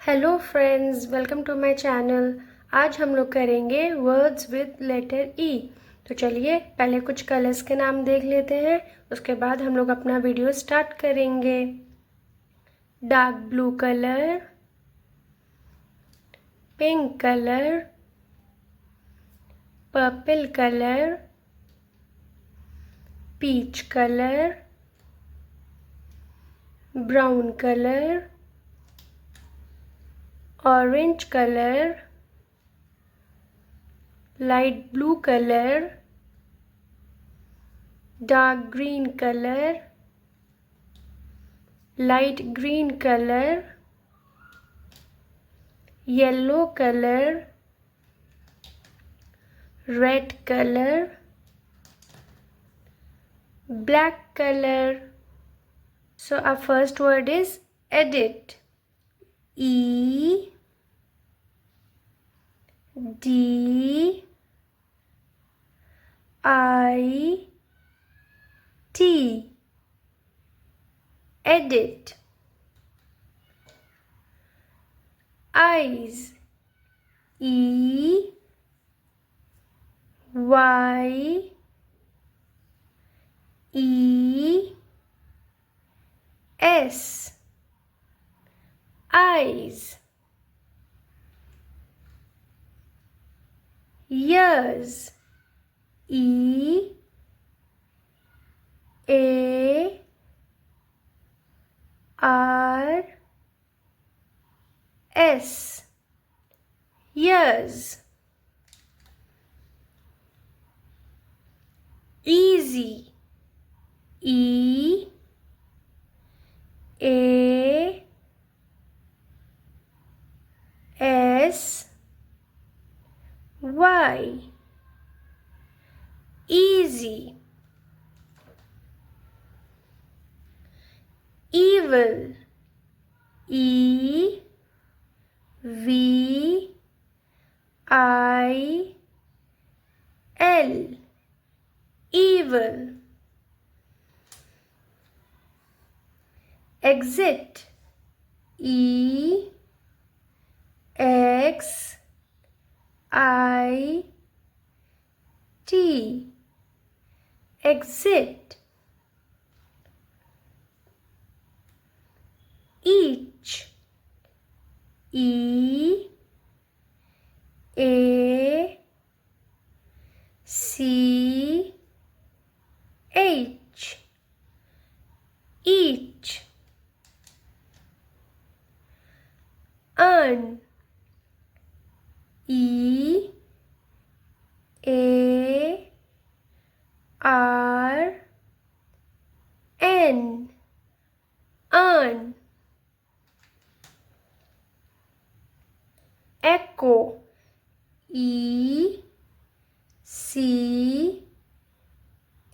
Hello friends, welcome to my channel. आज हम लोग करेंगे वर्ड्स विद लेटर ई। तो चलिए पहले कुछ कलर्स के नाम देख लेते हैं, उसके बाद हम लोग अपना वीडियो स्टार्ट करेंगे। Dark blue colour, pink colour, purple colour, peach colour, brown colour, orange color, light blue color, dark green color, light green color, yellow color, red color, black color. So our first word is edit. E D I T, edit. Eyes, E Y E S, eyes. Ears, E A R S, ears. Easy, E A S Y, easy. Evil, E V I L, evil. Exit, E X I T, exit. Each, E A C H, each. Earn, E A R N, earn. Echo, E C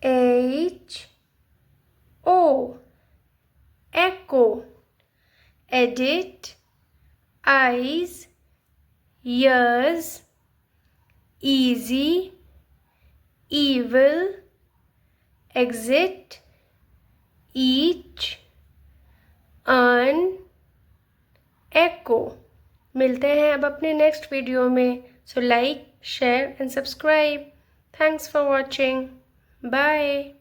H O, echo. Edit, eyes, ears, easy, evil, exit, each, earn, echo. मिलते हैं अब अपने next video में। So like, share and subscribe. Thanks for watching. Bye.